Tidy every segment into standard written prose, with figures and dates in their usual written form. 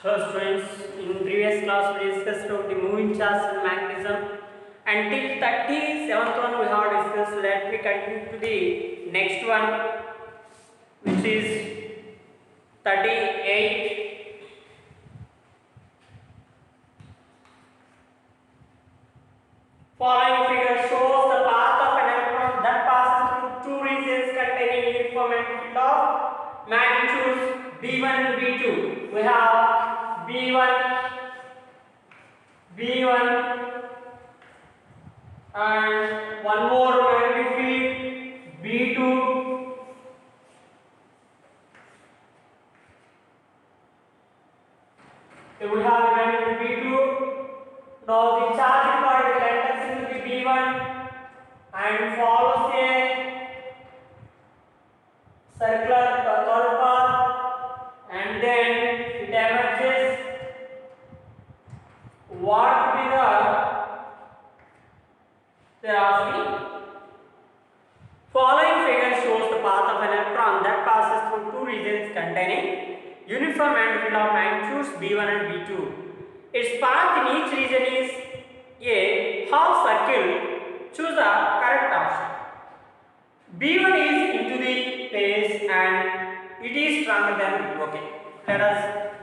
Hello students, in previous class we discussed about the moving charge and magnetism. Until 37th one we have discussed. Let me continue to the next one, which is 38. Following figure shows the path of an electron that passes through two regions containing uniform field of magnitudes B1 and B2. We have B1 and one more magnetic field B2. Here we have the magnetic B2. Now the charging particle enters into the B1 and follows a circular curve path, and then it emerges. What will be they are asking? Following figure shows the path of an electron that passes through two regions containing uniform magnetic field of magnitudes B1 and B2. Its path in each region is a half circle. Choose the correct option. B1 is into the place and it is stronger than B2. Okay.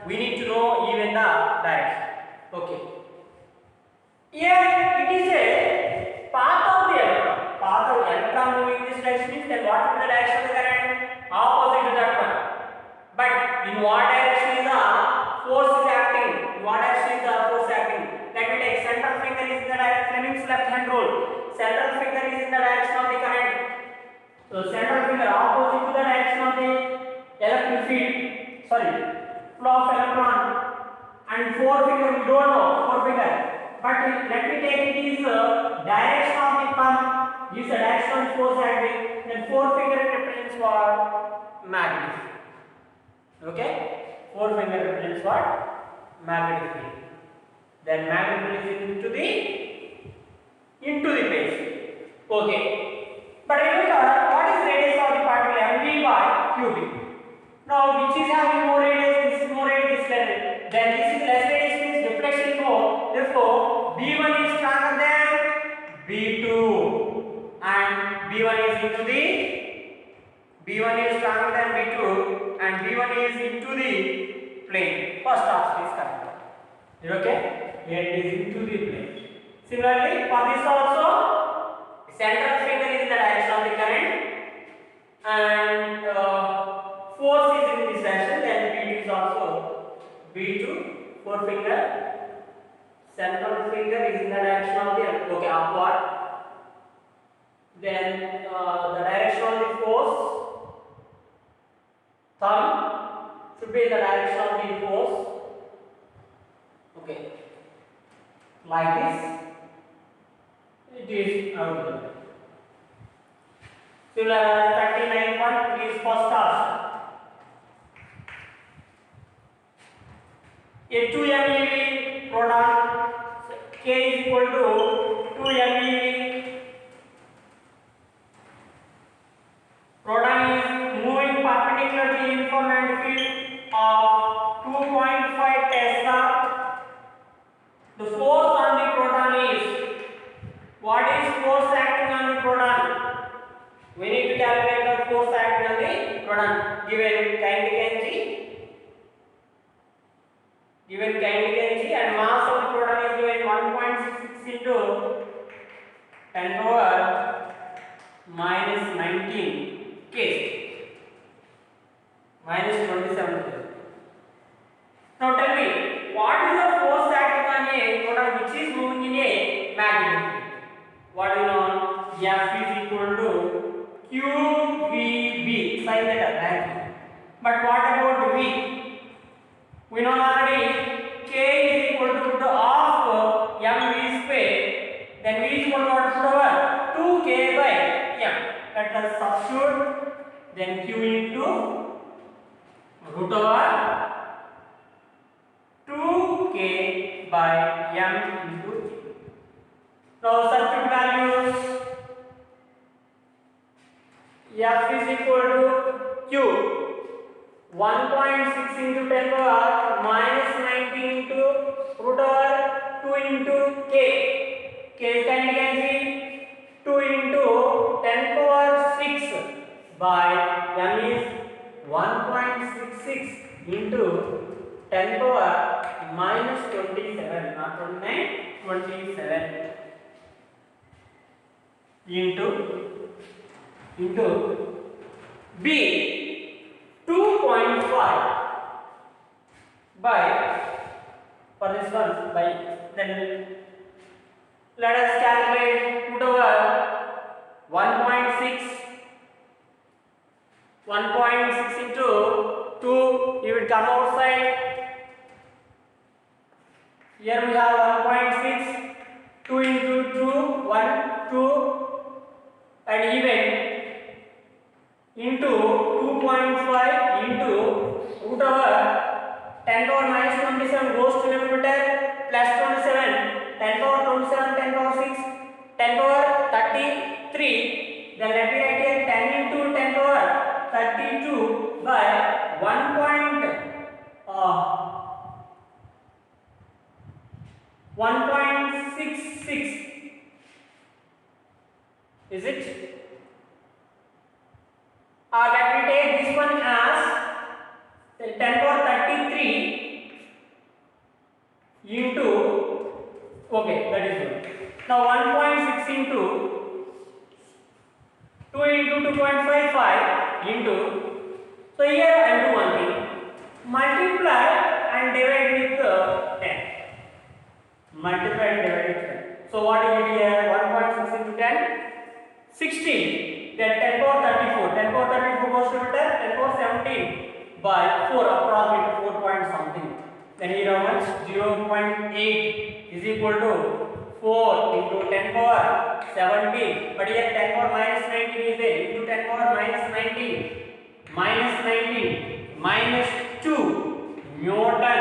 We need to know even the direction. Okay. Here it is a path of the electron. Path of the electron moving in this direction is, then what will be the direction of the current? Opposite to that one. But in what direction is the force is acting? In what direction is the force acting? Let me take central finger is in the direction, Fleming's left hand rule. Central finger is in the direction of the current. So central finger opposite to the direction of the electric field. Sorry, flow of electron. And forefinger we don't know, forefinger. But let me take it is direction of the pump. Is the direction of the force acting. Then forefinger represents what? Magnetic field. Okay, forefinger represents what? Magnetic field. Then magnetic field is into the base. Okay, but remember what is radius of the particle mv by cubic. Now which is having more radius? This is more radius, then this is less radius, means deflection is more. Therefore B1 is stronger than B2, and B1 is into the B1 is stronger than B2 and B1 is into the plane. First option is correct. Okay? Here it is into the plane. Similarly, for this also, central finger is in the direction of the current and force is in this direction, then B2 is also B2, forefinger. Central finger is in the direction of the upward. Then the direction of the force, thumb should be in the direction of the force. Okay, like this. It is out. Similar 39 one is first option. A 2 MeV proton, K is equal to 2 MeV. Proton is moving perpendicular to the uniform magnetic field of 2.5 Tesla. The force on the proton is, what is force acting on the proton? We need to calculate the force acting on the proton. Given kinetic energy and mass of the proton is given 1.66 into 10 power minus 19 kg, minus 27 kg. Now tell me, what is the force acting on a proton which is moving in a magnetic field? What do you know? F is equal to QVB, sin theta, right? But what about V? We know already K is equal to the half mv square. Then V is equal to what power? 2K by m. Let us substitute. Then Q into root over 2K by m into Q. Now circuit values. F is equal to Q 1.6 into 10 power minus 19 into root over 2 into k. K is can see 2 into 10 power 6 by m is 1.66 into 10 power minus 27, not 29, 27 into B 2.5 by, for this one by, then let us calculate root over 1.6 into 2, you will come outside. Here we have 1.6, 2 into 2, 1, 2, and even into 2.5 into root over 10 power minus 27 goes to numerator plus 27, 10 power 27, 10 power 6, 10 power 33. Then let me write here 10 into 10 power 32 by 1.66. Is it? Or let me take this one as 10 power 33 into, okay, that is good. Now 1.6 into 2 into 2.55 into, so here I will do one thing, multiply and divide with 10. Multiply and divide with 10. So what you get here? 1.6 into 10, 16. Then 10 power 34. 10 power 34 goes to 10 power 17 by 4, approximately 4 point something. Then here how much? 0.8 is equal to 4 into 10 power 17. But here 10 power minus 19 is there. Into 10 power minus 19 minus 2 Newton.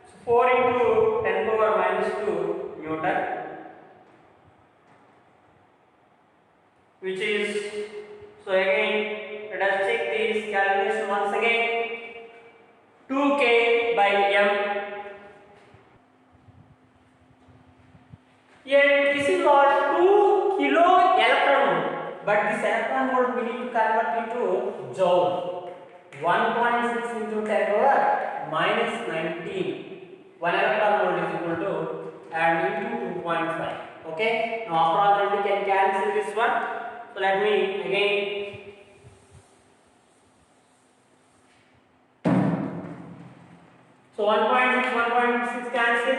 So 4 into 10 power minus 2 Newton, which is, so again let us check this calculation once again. 2k by m. Here this is what 2 kilo electron volt, but this electron volt we need to convert into joule. 1.6 into 10 power minus 19. 1 electron volt is equal to and into 2.5. Okay, now approximately can cancel this one. So let me again, so 1.6 cancel,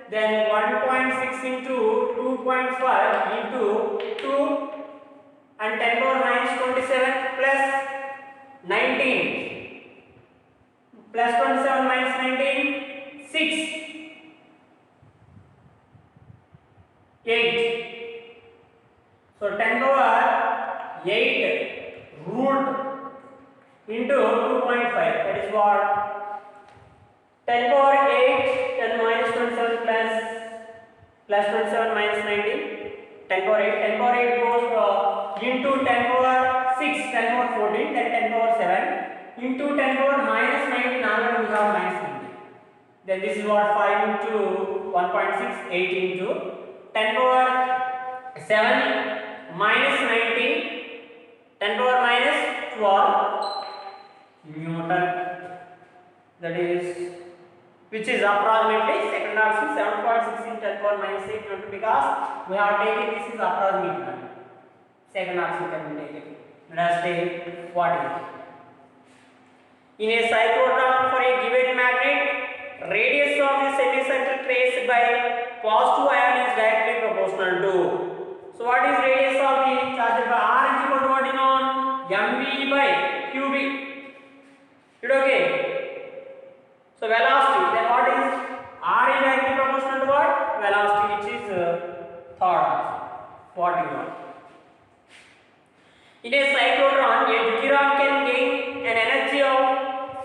then 1.6 into 2.5 into 2 and 10 power minus 27 plus 19 plus 27 minus 19 6 8. So 10 power 8 root into 2.5, that is what 10 power 8, 10 minus 27 plus 27 minus 19, 10 power 8, 10 power 8 goes into 10 power 6, 10 power 14, then 10 power 7 into 10 power minus 19, already we have minus 19. Then this is what 5 into 1.6, 8 into 10 power 7 minus 19, 10 power minus 12 Newton, that is, which is approximately, second option 7.6 into 10 power minus 8 Newton, because we have taken this is approximate value. Second option can be taken. Let us take what is it? In a cyclotron for a given magnet, radius of the semicircle traced by positive ion is directly proportional to. So what is radius of the charge by r is equal to what is known? mv by qb. Is it okay? So velocity, then what is r is directly proportional to what? Velocity, which is third option. 41. In a cyclotron, a deuteron can gain an energy of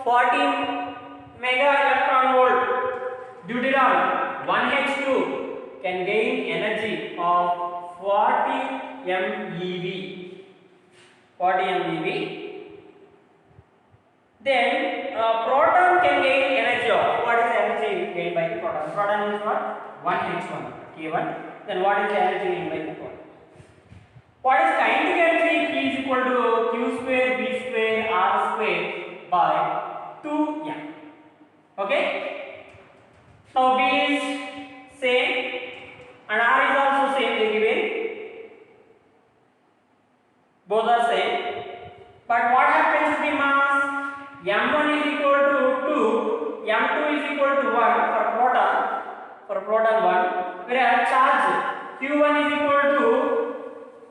14 mega electron volt. Deuteron 1H2 can gain energy of 40 MeV. 40 MeV. then proton can gain energy of, what is the energy gained by the proton? Proton is what? 1h1 k1. Then what is the energy gained by the proton? What is kinetic energy? E is equal to q square b square r square by 2m. Okay. Now b is same and r is also same. They given both are same. But what happens to the mass? m1 is equal to 2, m2 is equal to 1 for proton 1, whereas charge q1 is equal to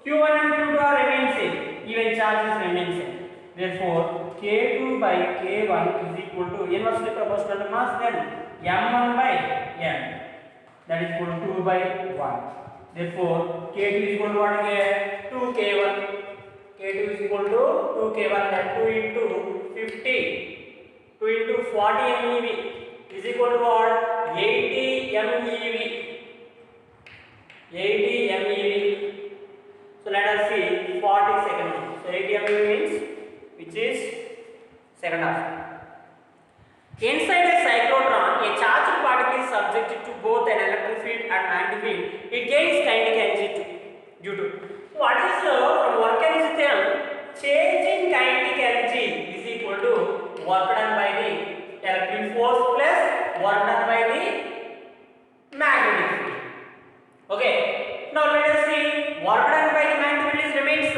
q1 and q2 are remain same, even charge is remain same. Therefore k2 by k1 is equal to inversely proportional to mass, then m1 by m, that is equal to 2 by 1. Therefore k2 is equal to what again? 2k1. k2 is equal to 2k1, then 2 into 50, 2 into 40 MeV is equal to what? 80 MeV. 80 MeV. So let us see 40 second. So 80 MeV means which is second half. Inside a cyclotron, a charged particle is subjected to both an electric field and magnetic field. It gains kinetic energy due to. What is from work energy theorem? Change in kinetic energy is equal to work done by the electric force plus work done by the magnetic field. Okay. Now let us see work done by the magnetic field is remains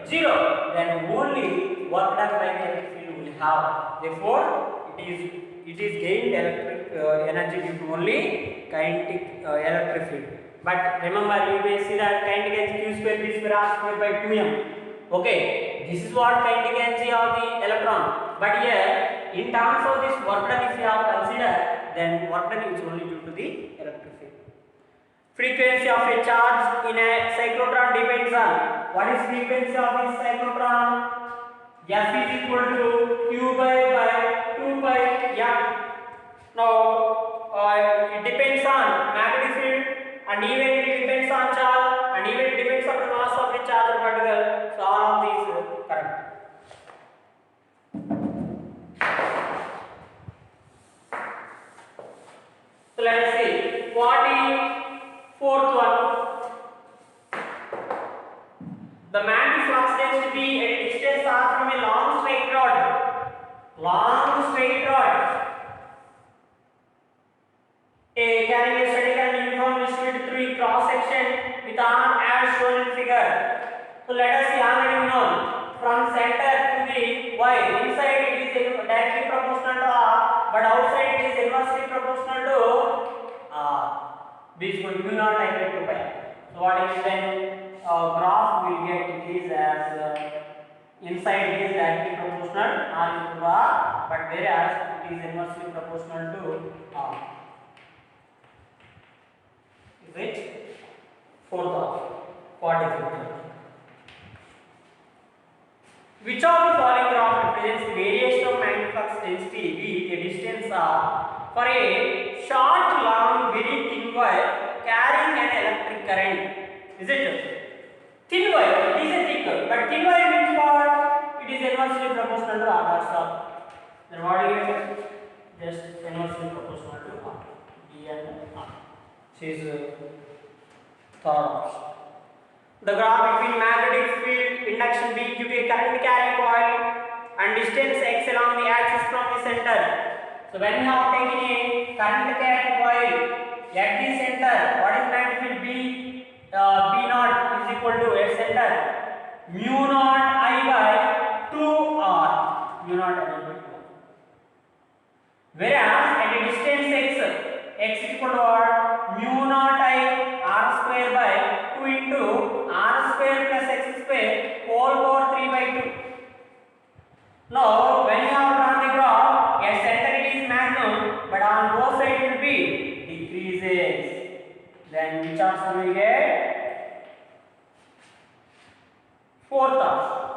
0. Then only work done by the electric field will have. Therefore, it is gained electric energy due to only kinetic electric field. But remember, you may see that kinetic energy q square b square r square by 2m. Okay, this is what kinetic energy of the electron. But here, in terms of this work done, if you have considered, then work done is only due to the electric field. Frequency of a charge in a cyclotron depends on, what is frequency of this cyclotron? F is equal to q by 2 pi m. Now it depends on magnetic field, and even it depends on charge, and even it depends on the mass of the charged particle. So all of these correct. So let us see 44th one. The magnetic flux density at a distance r from a long straight rod. Carrying a spherical and uniform distributed through a cross section with arm as shown in figure. So let us see, already known, from center to the y, inside it is directly proportional to r, but outside it is inversely proportional to r. B is equal to mu naught I by 2 pi. So what is then graph will get it is as inside it is directly proportional r is to r, but whereas it is inversely proportional to r. Is it? Fourth half. What is it? Which of the following graph represents the variation of magnetic flux density with a distance r for a short, long, very thin wire carrying an electric current? Is it? Thin wire, it is a thick, but thin wire means what? It is inversely proportional to r. That's all. Then what do you get? Just inversely proportional to r. D and r. This is third option. The graph between magnetic field induction B due to a current carrying coil and distance x along the axis from the center. So when you have taken a current carrying coil at the center, what is magnetic field B? B naught is equal to at center mu naught I by 2r. Mu naught I by 2r. Whereas at a distance x is equal to what? Mu naught I r square by 2 into r square plus x square whole power 3 by 2. Now when you have drawn the graph, at center it is maximum, but on both sides it will be decreases. Then which answer we get? Fourth option.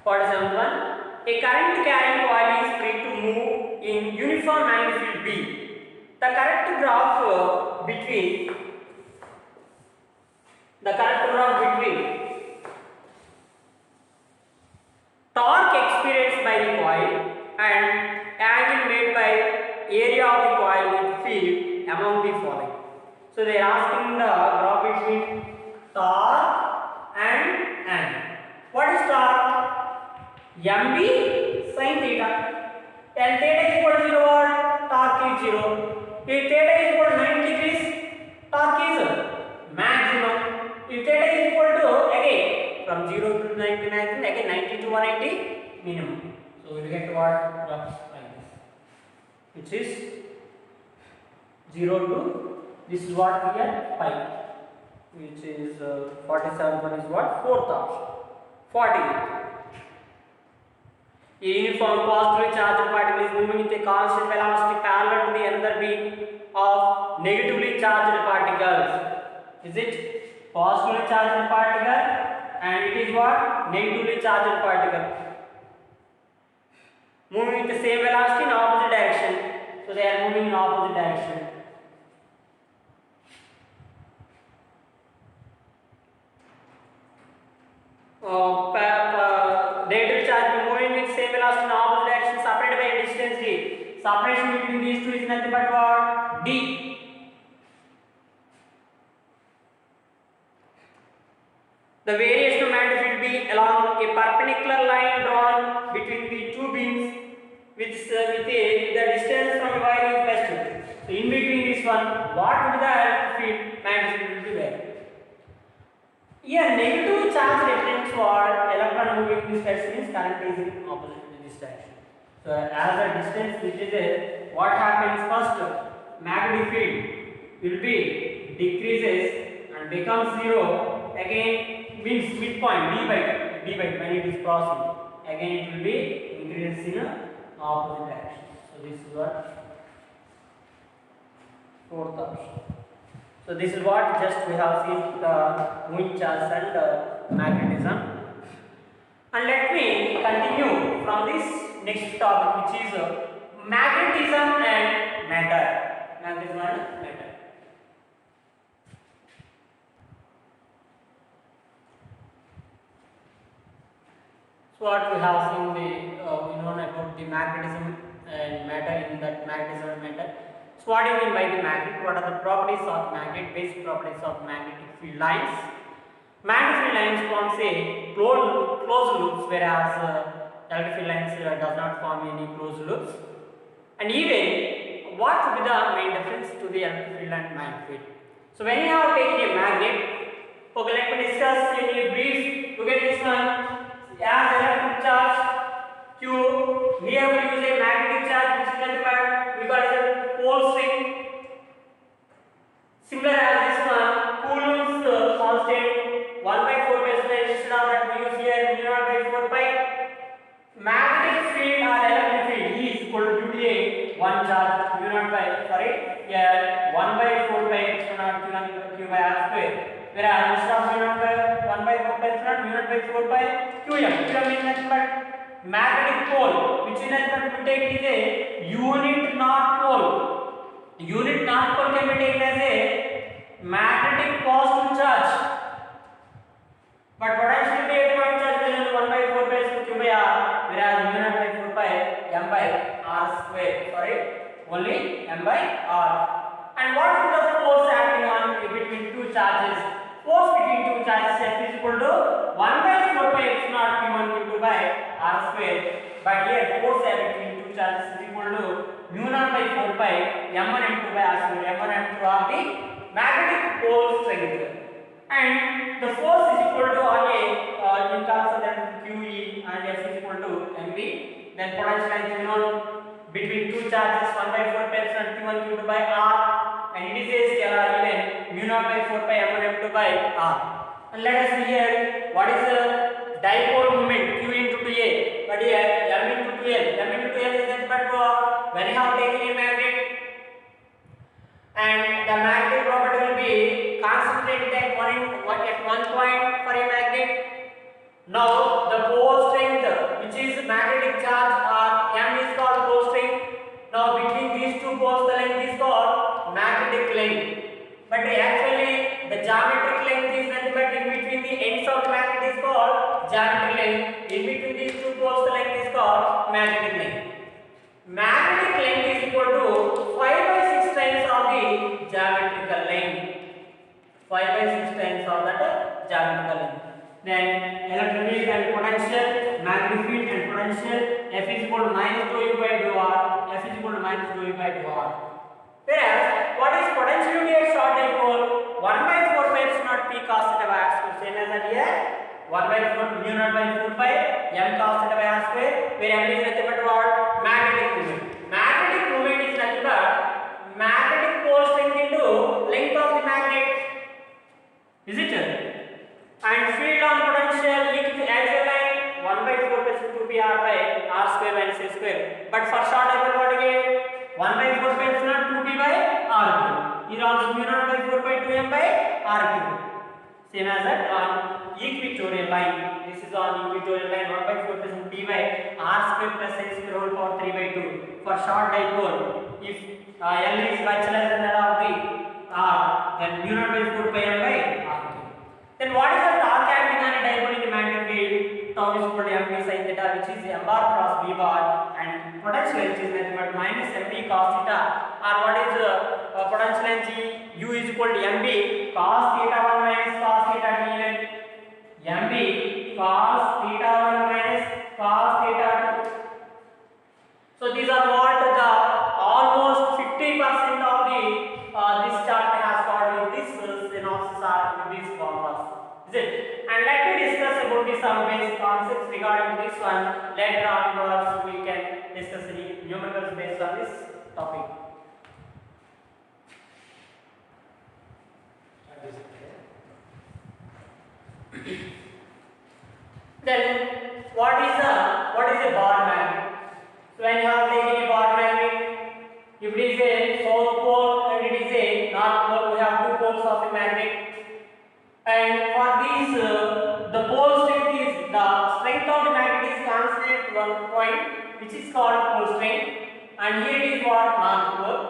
47th one. A current carrying coil is free to move in uniform magnetic field B. The correct graph between So they are asking the graph between torque and angle. What is torque? mb sin theta. And theta is equal to 0, what? Torque is 0. If theta is equal to 90 degrees, torque is maximum. If theta is equal to, again, from 0 to 90 maximum, again 90 to 180 minimum. So we will get what? Graphs like this, which is 0 to, this is what we get, pi, which is 47 one is what? Fourth option. 48. A uniform positively charged particle is moving with a constant velocity parallel to the another beam of negatively charged particles. Is it positively charged particle and it is what? Negatively charged particle. Moving with the same velocity in opposite direction. So they are moving in opposite direction. Negative charge moving with same velocity in opposite direction separated by a distance d. Separation between these two is nothing but what? D. The variation of magnetic field be along a perpendicular line drawn between the two beams with the distance from the wire is best. So in between this one, what would be the field? Magnetic field will be there. Here negative charge represents what? Electron moving in this direction is current is in opposite to this direction. So as the distance which is there, what happens first? Magnetic field will be decreases and becomes 0. Again means midpoint d by when it is crossing. Again it will be increases in opposite direction. So this is what fourth option. So this is what just we have seen the moving charge and magnetism. And let me continue from this next topic, which is magnetism and matter. Magnetism and matter. So what we have seen we know about the magnetism and matter in that magnetism and matter. So what do you mean by the magnet? What are the properties of magnet? Basic properties of magnetic field lines. Magnetic field lines forms a closed loops, whereas electric field lines does not form any closed loops. And even what would be the main difference to the electric field and magnetic field? So when you have taken a magnet, okay, let me discuss in a brief. Look at this one. As electric charge Q, here we use a magnetic charge which is nothing but we call it a pole string. Similar as this one, Coulomb's constant 1 by 4 pi square, instead of that we use here mu naught by 4 pi. Magnetic field or electric field is equal to a one charge mu naught by here 1 by 4 pi epsilon naught q by r square. Whereas instead of mu naught by 1 by 4 pi epsilon mu naught by 4 pi qm. Qm is nothing but magnetic pole, which is nothing but we take it is a unit north pole. Unit north pole can be taken as a magnetic positive charge, but potential electronic charge is 1 by 4 pi q by r, whereas mu naught by 4 pi m by r square. Only m by r. And what is the force acting on between two charges? Force between two charges F is equal to 1 by 4 pi epsilon naught q1 q2 by r square. But here force between two charges is equal to mu naught by 4 pi m1 m2 by r square. M1 and m2 are the magnetic pole strength. And the force is equal to on a in terms of that QE and F is equal to mv. Then potential energy known between two charges 1 by 4 pi epsilon q1 q2 by r, and it is a scalar even mu naught by 4 pi m1 m2 by r. And let us see here what is the dipole moment q into 2a, but here m into 2l. M into 2l is nothing but when you have taken a magnet and the magnetic property will be concentrated at one point for a magnet. Now the pole strength, which is magnetic charge or m, is called pole strength. Now between these two poles the length is called magnetic length, but actually the geometric length is nothing but in between the ends of the magnet is called geometric length. In between these two poles the length is called magnetic length. Magnetic length is equal to 5 by 6 times of the geometrical length. 5/6 times of that geometrical length. Then electric field and potential, magnetic field and potential, F is equal to minus dou U by dou R, F is equal to minus dou U by dou R. Whereas, what is potentiality at short dipole? 1 by 4 pi epsilon naught P cos theta by R square. Same as that here. 1 by 4 mu naught by 4 pi M cos theta by R square. Where M is nothing but what? Magnetic moment. Magnetic moment is nothing but magnetic pole strength into length of the magnet. Is it? And field on potential equal axial line 1 by 4 plus 2 pi R by R square minus A square. But for short dipole what again? 1 by 4 pi epsilon 2 pi by R cube. Is also mu naught by 4 pi 2 M by R cube. Same as that on equatorial line. This is on equatorial line 1 by 4 plus P by R square plus A square whole power 3 by 2. For short dipole, if L is much less than that of the R, then mu naught by 4 pi M by R cube. Then what is the torque acting on a dipole in the magnetic field? Tau is equal to mp sin theta, which is m bar cross b bar, and potential which is nothing but minus mp cos theta, or what is potential energy? U is equal to mb cos theta 1 minus cos theta t, mb cos theta 1 minus cos theta 2. So these are what the almost 50% of the this chapter has got with this synopsis or with these formulas. Is it? And let me discuss about the some basic concepts regarding this one. Later onwards we can discuss the numericals based on this topic. Then what is a bar magnet? So when you have taken a bar magnet, if it is a south pole and it is a north pole, we have two poles of a magnet. And for these, the pole strength is the strength of the magnet is constant at one point, which is called pole strength, and here it is what north pole.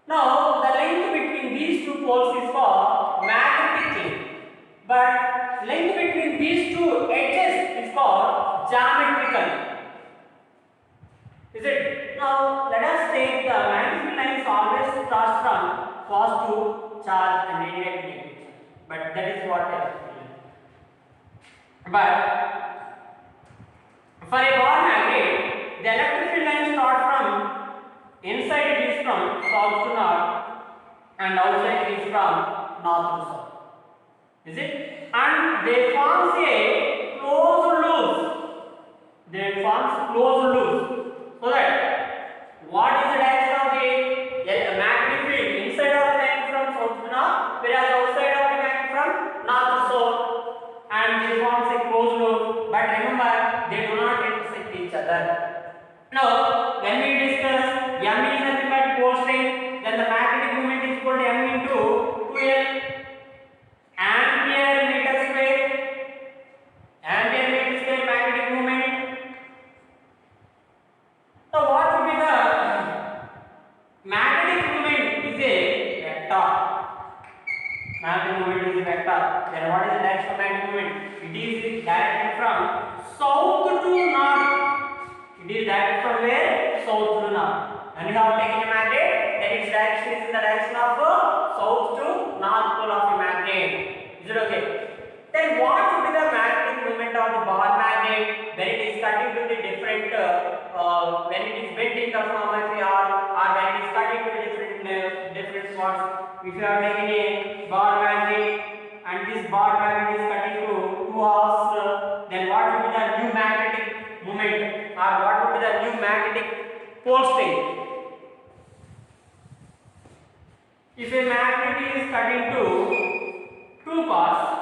Now the length between these two poles is called magnetic length, but length between these two edges is called geometrical. Is it? Now let us take the magnetic line is always starts from positive charge and negative. But that is what I feel. But for a bar magnet, the electric field line starts from inside it is from south to north, and outside it is from north to south. Is it? And they forms a closed loop. They forms closed loop. So that what is the direction of the magnetic field? Inside of the magnet from south to north, whereas outside of the magnet from north to south, and they forms a closed loop. But remember, they do not intersect each other. Now, when we discuss m is nothing but pole strength, then the magnetic moment is equal to m into 2l ampere meter square. Ampere meter square magnetic moment. So what will be the magnetic moment is a vector. Magnetic moment is a vector. Then what is the direction of magnetic moment? It is directed from south to north. It is directed from where? South to north. When you have taken a magnet, then its direction is in the direction of south to north pole of the magnet. Is it okay? Then what will be the magnetic moment of the bar magnet when it is cut into the different when it is bent in conformity or when it is cut into different spots? If you are taking a bar magnet and this bar magnet is cut into two halves, then what will be the new magnetic moment or what will be the new magnetic pole strength? If a magnet is cut into two parts,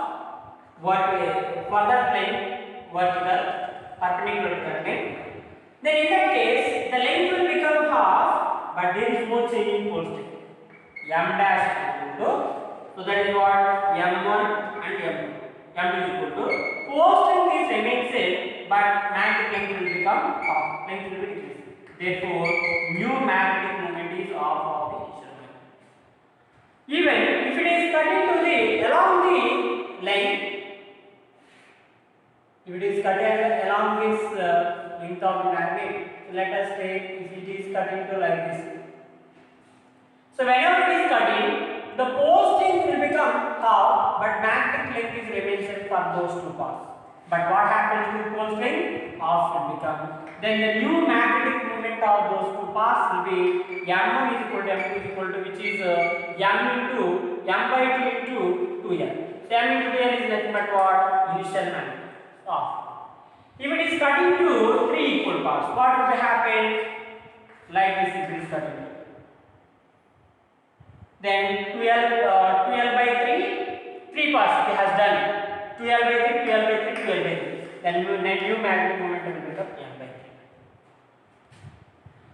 for that plane, vertical, perpendicular to that plane, then in that case, the length will become half, but there is no change in pole strength. M dash is equal to, so that is what M1 and M2. M2 is equal to, pole strength is remain same, but magnetic length will become half, length will be decreased. Therefore, new magnetic moment is half of the initial magnet. Even if it is cut into along the line, if it is cut along this length of the magnet, so let us take if it is cut into like this. So whenever it is cutting, the postings will become half, but magnetic length is remains for those two paths. But what happens to pole string? Half will become. Then the new magnetic moment of those two paths will be m1 is equal to m2 is equal to, which is m into m by 2 into 2l. So m into 2l is nothing but what? Initial magnetic. If it is cut into 3 equal parts, what will happen? Like this, if it is cut into. Then 12 by 3 parts it has done. 12 by 3, 12 by 3, 12 by 3. Then new magnetic moment will become m by 3.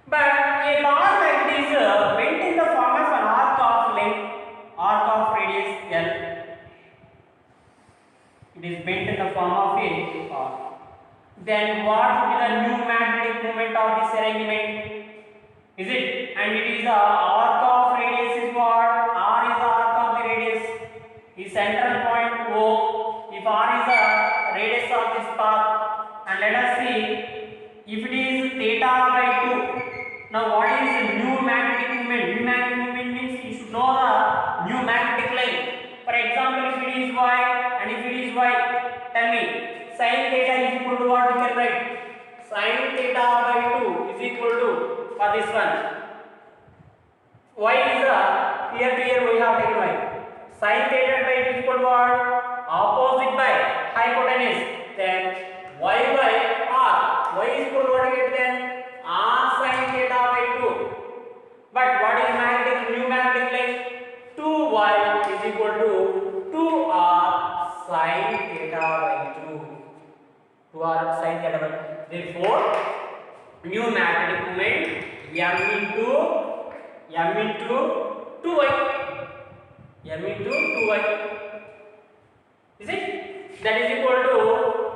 But a bar magnet is bent in the form of an arc of length, arc of radius L. It is bent in the form of a arc. Then what will be the new magnetic moment of this arrangement? Is it? And it is the arc of radius is what? R is the arc of the radius. Is central point O. If R is the radius of this path, and let us see if it is theta by 2. Now what is the new magnetic moment? New magnetic moment means you should know the new magnetic length. For example, if it is y and if it is y, tell me sin theta is equal to what we can write? Sin theta by 2 is equal to, for this one, y is the, here to here we have taken y. Sin theta by 2 is equal to what? Opposite by hypotenuse. Then y by r. Y is equal to what we get then? R sin theta by 2. But what is magnetic, new magnetic length? 2y is equal to 2r sin theta by 2. 2r sin theta by 2. Therefore, new magnetic moment m into 2y. M into 2y. Is it? That is equal to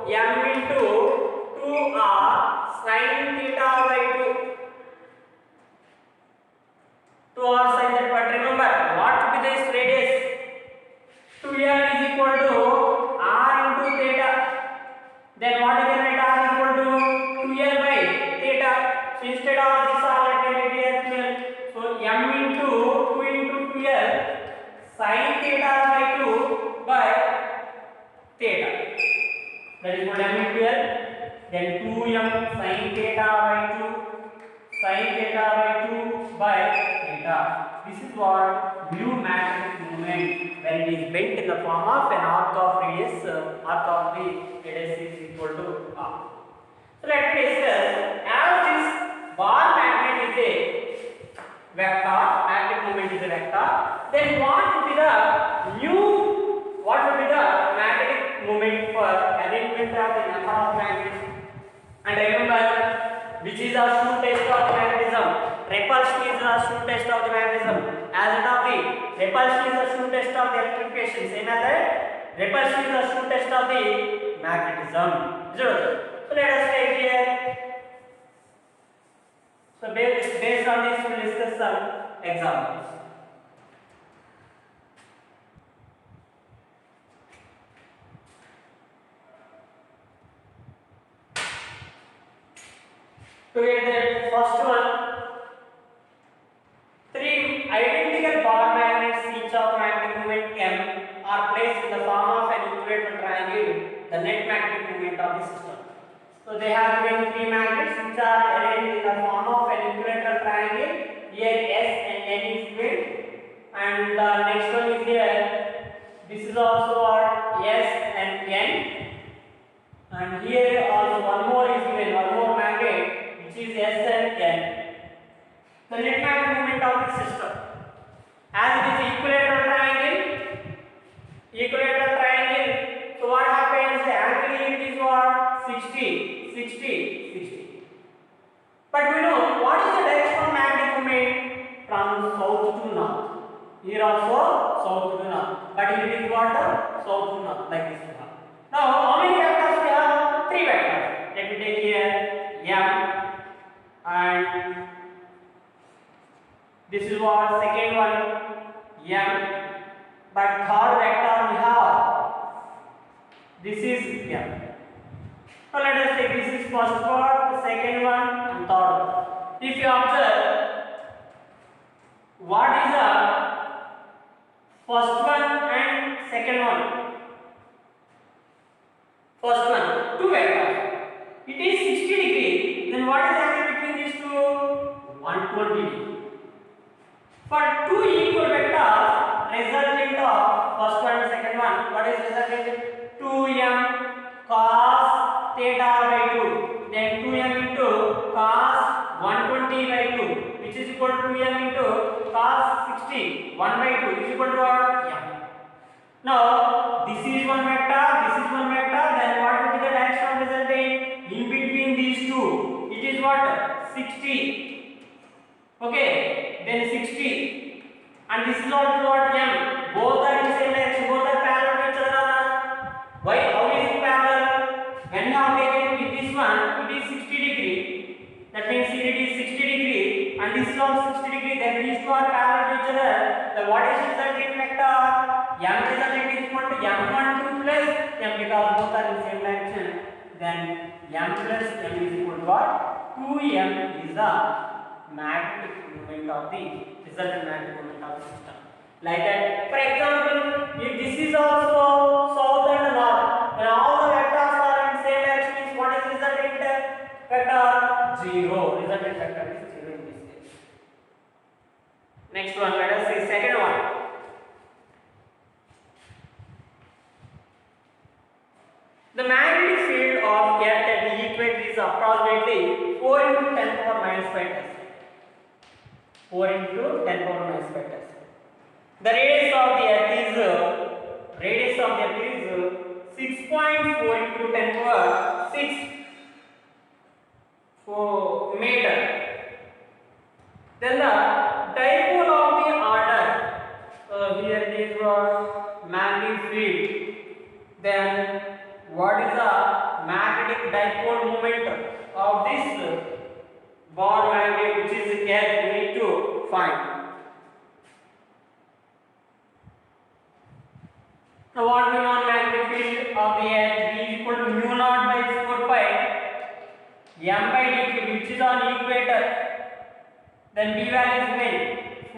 m into 2r sin theta by 2. 2r sin theta, but remember what will be this radius? 2l is equal to r into theta. Then what you can write? R is equal to 2l by theta. So instead of this r, let me write here 2l. So m into 2 into 2l sin theta by 2 by theta. That is what m into l. Then 2m sin theta by 2 sin theta by 2 by theta. This is what new magnetic moment when it is bent in the form of an arc of radius. Arc of the radius is equal to r. So let me discuss. As this bar magnet is a vector, magnetic moment is a vector, then what will be the magnetic moment for arrangement of the number of magnets? And remember, which is the true test of the magnetism? Repulsion is the true test of the magnetism. As it of the repulsion is the true test of the electrification. Same as that, repulsion is the true test of the magnetism. So let us take here. So based on this, we will discuss some examples. To get the first one, 3 identical bar magnets, each of magnetic moment m, are placed in the form of an equilateral triangle, the net magnetic moment of the system. So they have given 3 magnets which are arranged in the form of an equilateral triangle. Here S and N is given, and the next one is here. This is also S and N, and here also one more is given, one more magnet which is S and N. The net magnetic moment of the system, as it is equilateral triangle, so what happens? The angle here is what? 60. But we know what is the direction of magnetic moment? From south to north. Here also south to north, but here it is what? South to north, like this one. Now how many vectors we have? 3 vectors. Let me take here m, and this is what? Second one m, but third vector we have, this is m. So let us take this is first part, the second one, and third one. If you observe, what is the First one and second one. First one, two vectors. It is 60 degree. Then what is the angle between these two? 120 degree. For two equal vectors, resultant of first one and second one, what is resultant? 2m cos theta by 2. Then 2m into cos 120 by 2, which is equal to 2m into cos 60 1 by 2 is equal to what? M. Now this is one vector, this is one vector. Then what will be the direction of resultant in between these two? It is what? 60. Okay, then 60, and this is also what? M. Both are in same direction, both are parallel to each other. Why? How is it parallel? When you have taken with this one, it is 60 degree. That means here it is 60 degree, and this is also 60 degree. Then these two are parallel to each other. Then what is resultant vector? M resultant is equal to M12 plus M, because both are in same direction. Then M plus M is equal to what? 2M is the magnetic moment of the resultant magnetic moment of the system. Like that. For example, if this is also south and north, then all the vectors are in same direction. Is what is resultant vector? 0. Resultant vector is 0 in this case. Next one, let us see second one. The magnetic field of Earth at the equator is approximately 4 into 10 power minus 5 Tesla. 4 into 10 power minus 5 Tesla. The radius of the Earth is 6.4 into 10 power 6 meter. Then the dipole of the order, here it is magnetic field. Then what is the magnetic dipole moment of this bond magnet, which is Earth? We need to find. Now what we know magnetic field of the Earth is equal to mu naught by 4 pi m by d cube, which is on equator. Then b value is when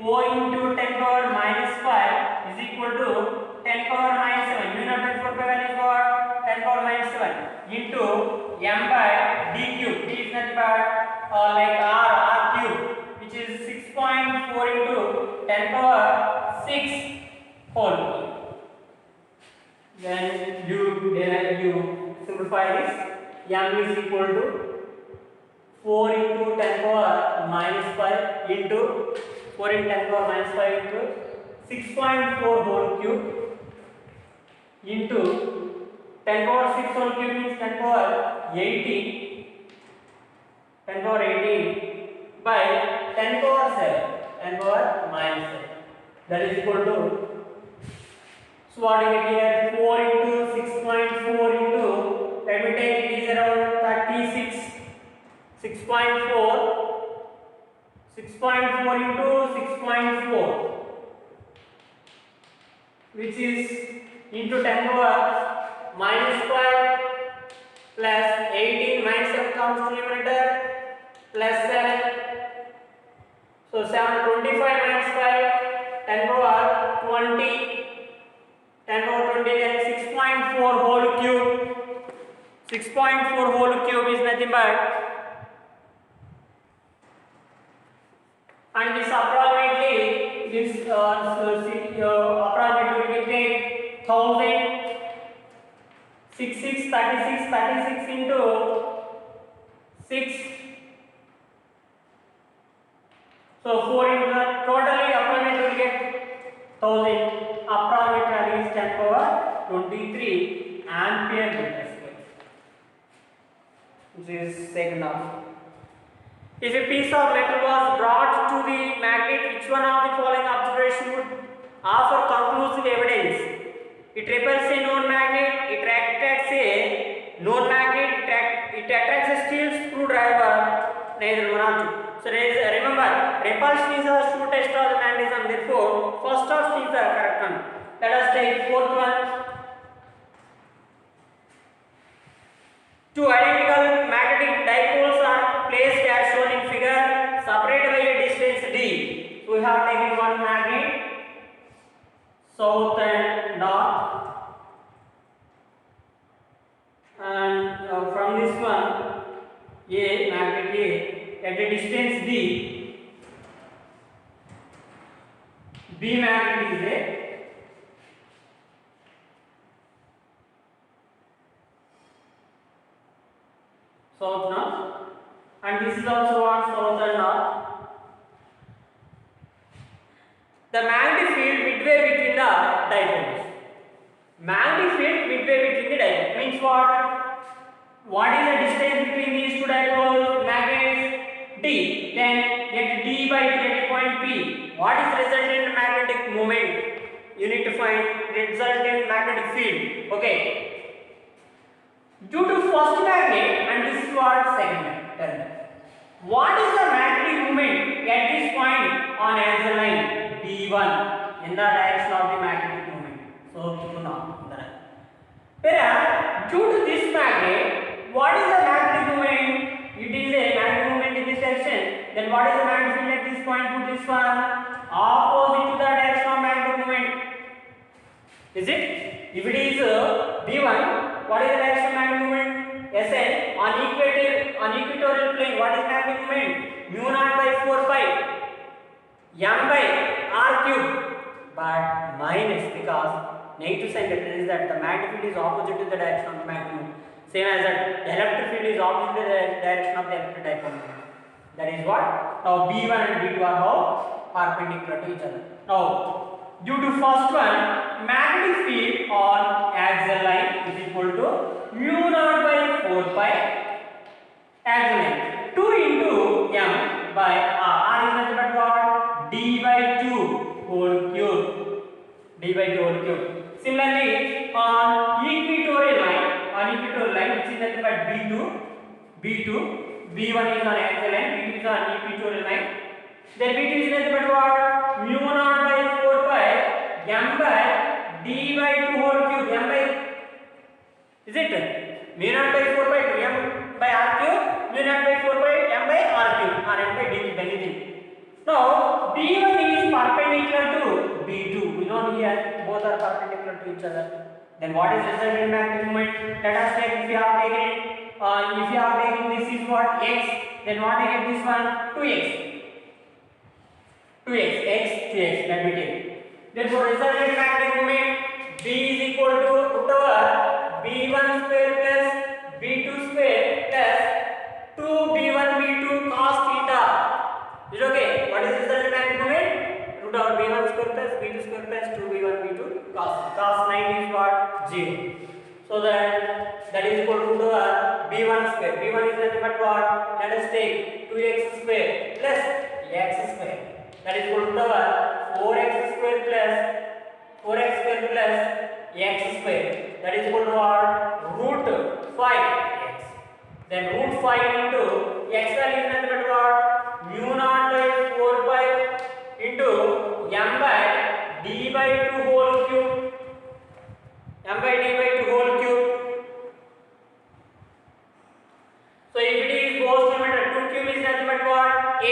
4 into 10 power minus 5 is equal to 10 power minus 7. Mu naught by 4 pi value is what? 10 power minus 7 into m by d cube. D is nothing but like r cube, which is 6.4 into 10 power 6 whole cube. Then you simplify this. M is equal to 4 into 10 power minus 5 into 4 into 10 power minus 5 into 6.4 whole cube into 10 power 6 whole cube means 10 power 18. 10 power 18 by 10 power 7. 10 power minus 7. That is equal to, so what do we get here? 4 into 6.4 into, let me take it is around 36. 6.4 into 6.4, which is into 10 power minus 5 plus 18 minus 7 comes to numerator plus 7. So 725 minus 5, 10 power 20. 10 power 20, then 6.4 whole cube. 6.4 whole cube is nothing but, and this approximately approximately we can take 1000 36 into 6. So 4 into that, totally approximately we get 1000. Approximately is 10 power 23 ampere meter square. This is second half. If a piece of metal was brought to the magnet, which one of the following observation would offer conclusive evidence? It repels a known magnet, it attracts a known magnet, it attracts a steel screwdriver, neither one or two. So remember, repulsion is a true test of the magnetism, therefore first of is the correct one. Let us take fourth one. Two identical magnetic dipoles are placed as shown in figure, separated by a distance d. So we have taken one magnet. So A magnet A at a distance B magnet is a south north, and this is also what south and north. The magnetic field midway between the dipoles. Magnetic field midway between the dipoles means what? What is the distance between these two dipoles? Magnets D. Then get D by D at point P. What is resultant magnetic moment? You need to find resultant magnetic field. Okay. Due to first magnet, and this is what second magnet. Tell me. What is the magnetic moment at this point on axial line B1 in the direction of the magnetic moment? So now, whereas due to this magnet, what is the magnetic moment? It is a magnetic moment in this direction. Then what is the magnetic field at this point to this one? Opposite to the direction of magnetic moment. Is it? If it is B1, what is the direction of magnetic moment? Sn on equatorial plane. What is magnetic moment? Mu naught by 4 pi m by r cube, but minus because negative sign represents that the magnetic field is opposite to the direction of the magnetic moment. Same as that the electric field is opposite to the direction of the electric dipole moment. That is what? Now B1 and B2 are how? Perpendicular to each other. Now due to first one, magnetic field on axial line is equal to mu naught by 4 pi axial line 2 into m by r. R is nothing but what? D by 2 whole cube. D by 2 whole cube. Similarly, on equatorial line, which is nothing but B2, B1 is on axial line, B2 is on equatorial line. Then B2 is nothing but what? Mu naught by 4 pi m by D by 2 whole cube. M by, is it? Mu naught by 4 pi to m by r cube, mu naught by 4 pi m by r cube, or m by d cube, anything. Now B1 is perpendicular to B2. We know here both are perpendicular to each other. Then what is resultant magnetic moment? Let us take if you have taken this is what? X. Then what I get this one? 2x. 2x. Let me take. Therefore resultant magnetic moment B is equal to put over B1 square plus B2 square plus 2B1 B2 cos theta. Is it okay? What is resultant magnetic moment? Root over B1 square plus B2 square plus 2B1 B2 cos 90 is what? 0. So that is equal to root over B1 square. B1 is nothing but what? Let us take 2x square plus x square. That is equal to over 4x square plus x square. That is equal to what? Root 5x. Then root 5 into x value is nothing but what? Mu naught by 4 pi into m by d by 2 whole cube. M by d by 2 whole cube. So if it is goes to meter, 2 cube is nothing but what? 8.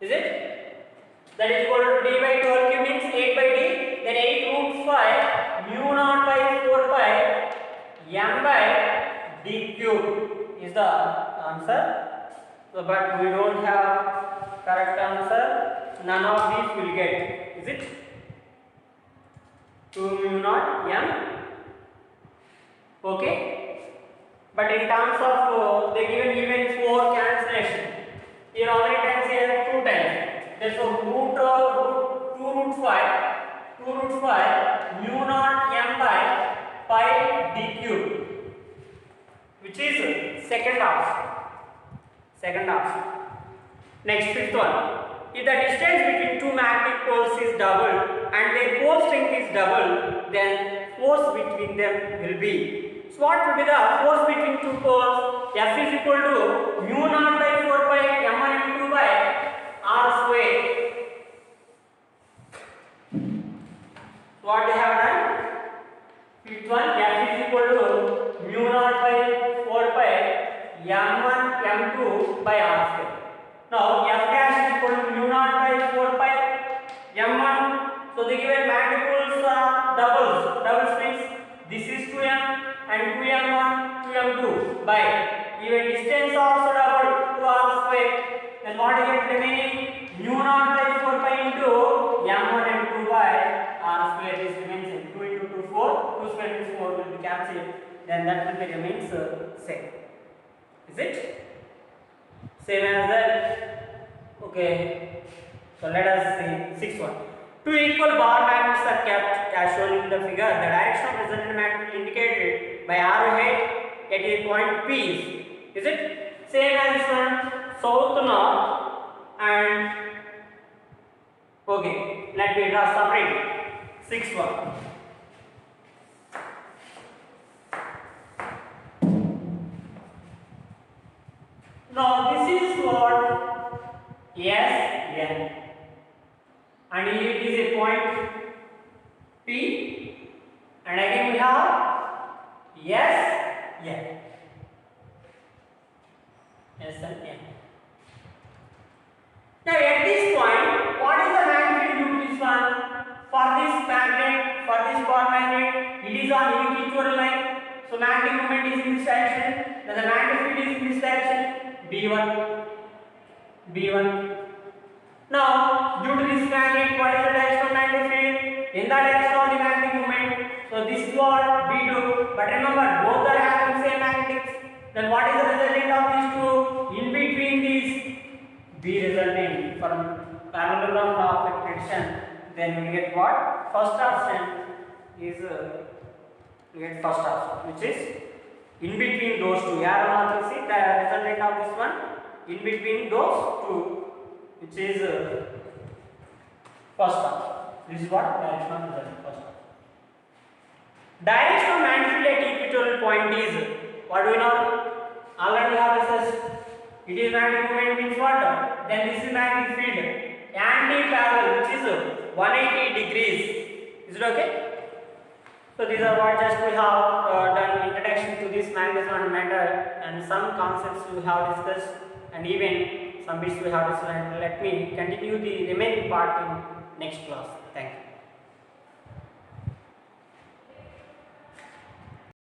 Is it? That is equal to d by 2 whole cube means 8 by d. Then 8 root 5 mu naught by 4 pi m by d cube is the answer. So, but we don't have correct answer. None of these will get. Is it? 2 mu naught m. Okay. But in terms of they given even 4 cancellation. Here how many times here? 2 times. Therefore root 2 root 5 mu naught m by pi d cube, which is second option. Next, fifth one. If the distance between two magnetic poles is doubled and their pole strength is doubled, then force between them will be. So what will be the force between two poles? F is equal to mu naught by 4 pi m1 m2 by r square. So what they have done? Fifth one, F is equal to mu naught by 4 pi m1 m2 by r square. Now F dash is equal to mu naught by 4 pi m1. So the given magnetic poles doubles means this is 2m and 2m1, 2m2 by even distance also double 2r square. Then what is it remaining? Mu naught by 4 pi into m1 and 2 by r square. This remains 2 into 2 4. 2 square means 4 will be cancelled. Then that will be remains same. Is it? Same as that. Okay. So let us see sixth one. Two equal bar magnets are kept as shown in the figure. The direction of resultant magnet indicated by arrowhead at a point P is it? Same as this one, south north and okay. Let me draw separately. Sixth one. Now this is what S N. And it is a point P and again we have S N. S and N. Now at this point, what is the magnitude due to this one? For this magnet, for this bar magnet, it is on equatorial line. So magnetic moment is in this direction. Then the magnetic field is in this direction. B1. B1. Now, due to this magnet, what is the direction of magnetic field? In the direction of the magnetic moment. So this is what B2. But remember, both are having same magnetics. Then what is the resultant of these two? In between these, B resultant from parallelogram law of attraction. Then we get what? First option is we get first option, which is in between those two. Arrow mark you see the resultant of this one in between those two, which is first option. This is what direction of result first option. Direction of magnetic field at equatorial point is what do we know? Already we have assessed. It is magnetic moment means what? Then this is magnetic field anti-parallel, which is 180 degrees. Is it okay? So these are what just we have done introduction to this magnetism and matter, and some concepts we have discussed, and even some bits we have discussed. Let me continue the remaining part in next class. Thank you.